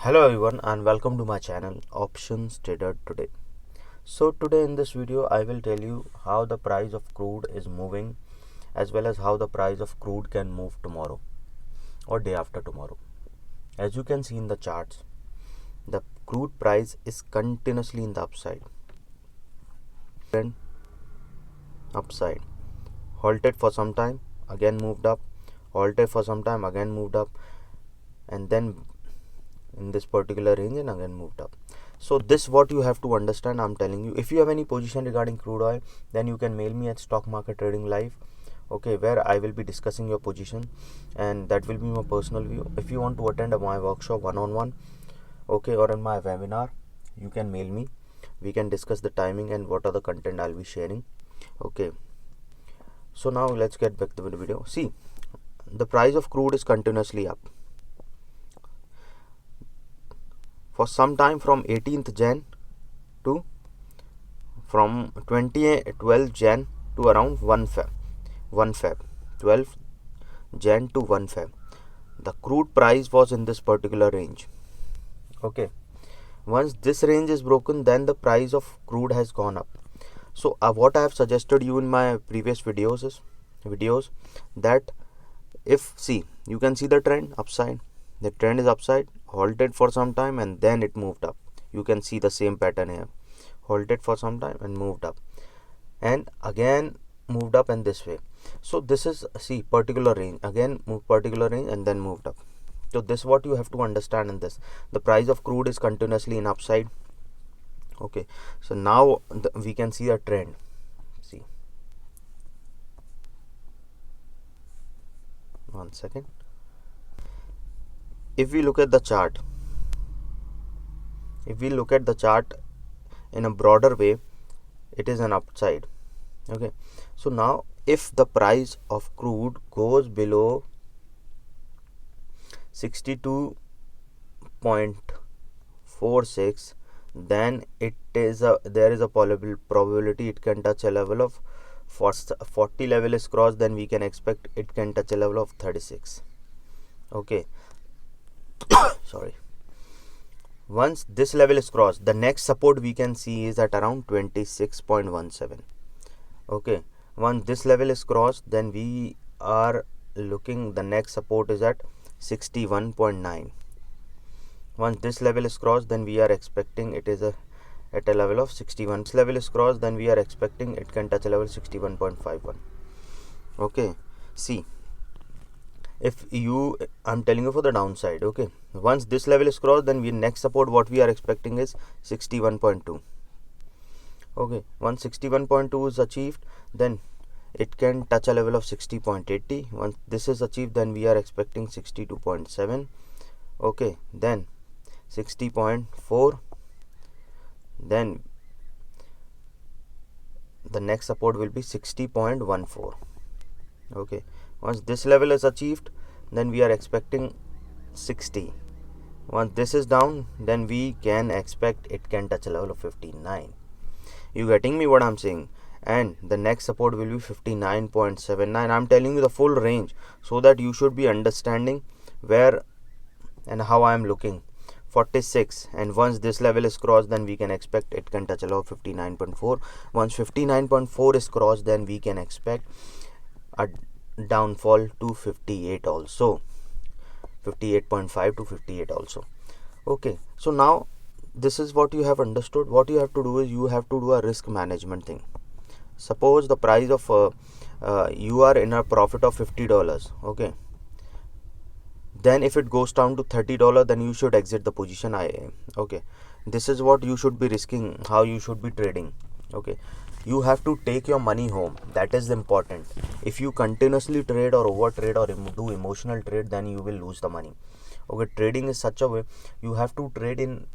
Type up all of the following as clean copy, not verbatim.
Hello everyone and welcome to my channel Options Trader Today. So today in this video I will tell you how the price of crude is moving as well as how the price of crude can move tomorrow or day after tomorrow. As you can see in the charts, the crude price is continuously in the upside. Halted for some time, again moved up, halted for some time, again moved up, and then in this particular range and again moved up. So this what you have to understand. I'm telling you, if you have any position regarding crude oil, then you can mail me at Stock Market Trading Live, okay, where I will be discussing your position and that will be my personal view. If you want to attend my workshop one-on-one, okay, or in my webinar, you can mail me. We can discuss the timing and what are the content I'll be sharing. Okay, so now let's get back to the video. See, the price of crude is continuously up for some time from 18th Jan to from 12 Jan to around 1 Feb 12 Jan to 1 Feb. The crude price was in this particular range. Okay, once this range is broken, then the price of crude has gone up. So what I have suggested you in my previous videos that if you can see the trend upside. The trend is upside, halted for some time and then it moved up. You can see the same pattern here. Halted for some time and moved up and again moved up in this way. So this is particular range, again particular range and then moved up. So this is what you have to understand in this. The price of crude is continuously in upside. Okay, so now we can see a trend. See, one second. If we look at the chart, in a broader way, it is an upside. Okay, so now if the price of crude goes below 62.46, then there is a probability it can touch a level of 40 level is crossed, then we can expect it can touch a level of 36. Okay, sorry. Once this level is crossed, the next support we can see is at around 26.17. okay, once this level is crossed, then we are looking, the next support is at 61.9. once this level is crossed, then we are expecting it is at a level of 61. This level is crossed, then we are expecting it can touch a level 61.51. okay, see, I'm telling you for the downside. Okay, once this level is crossed, then next support what we are expecting is 61.2. okay, once 61.2 is achieved, then it can touch a level of 60.80. once this is achieved, then we are expecting 62.7. okay, then 60.4, then the next support will be 60.14. okay, once this level is achieved, then we are expecting 60. once this is down, then we can expect it can touch a level of 59. You getting me what I'm saying? And the next support will be 59.79. I'm telling you the full range so that you should be understanding where and how I am looking. 46, and once this level is crossed, then we can expect it can touch a level of 59.4. once 59.4 is crossed, then we can expect a downfall to 58 also, 58.5 to 58 also. okay, so now this is what you have understood. What you have to do is you have to do a risk management thing. Suppose the price of you are in a profit of $50. okay, then if it goes down to $30, then you should exit the position. Okay, this is what you should be risking, how you should be trading. Okay, you have to take your money home. That is important. If you continuously trade or over trade or do emotional trade, then you will lose the money. Okay, trading is such a way you have to trade in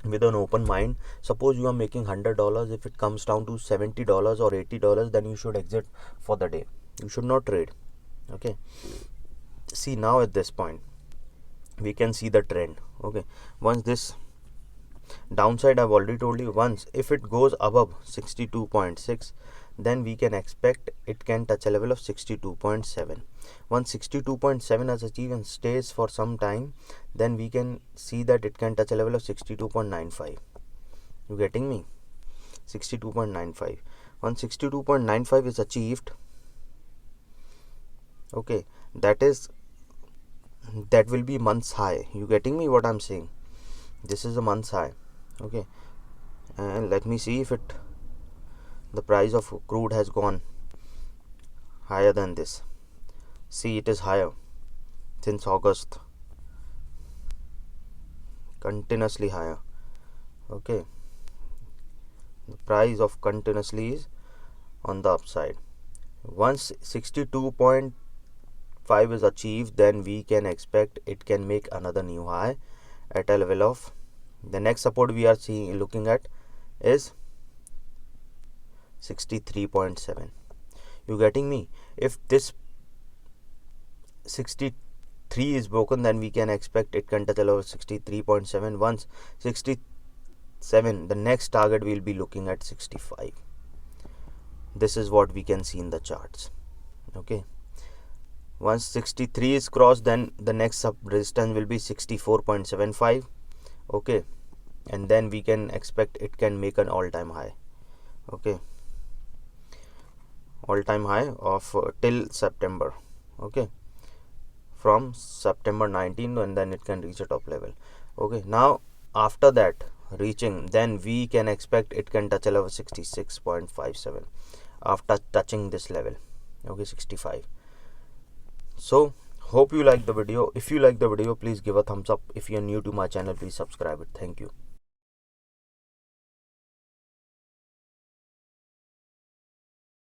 with an open mind. Suppose you are making $100, if it comes down to $70 or $80, then you should exit for the day. You should not trade. Okay, see, now at this point we can see the trend. Okay, once this downside, I've already told you, once if it goes above 62.6, then we can expect it can touch a level of 62.7. Once 62.7 is achieved and stays for some time, then we can see that it can touch a level of 62.95. You getting me? 62.95. Once 62.95 is achieved, okay, that will be month's high. You getting me what I'm saying? This is a month's high. Okay, and let me see if the price of crude has gone higher than this. See, it is higher since August, continuously higher. Okay, the price of continuously is on the upside. Once 62.5 is achieved, then we can expect it can make another new high at a level of, the next support we are looking at is 63.7. You getting me? If this 63 is broken, then we can expect it can touch a level of 63.7. Once 67, the next target we'll be looking at 65. This is what we can see in the charts. Okay, once 63 is crossed, then the next sub resistance will be 64.75. okay, and then we can expect it can make an all-time high. Okay, all-time high of till September. Okay, from September 19, and then it can reach a top level. Okay, now after that reaching, then we can expect it can touch a level 66.57 after touching this level. Okay, 65. So hope you like the video. If you like the video, please give a thumbs up. If you are new to my channel, please subscribe it. Thank you.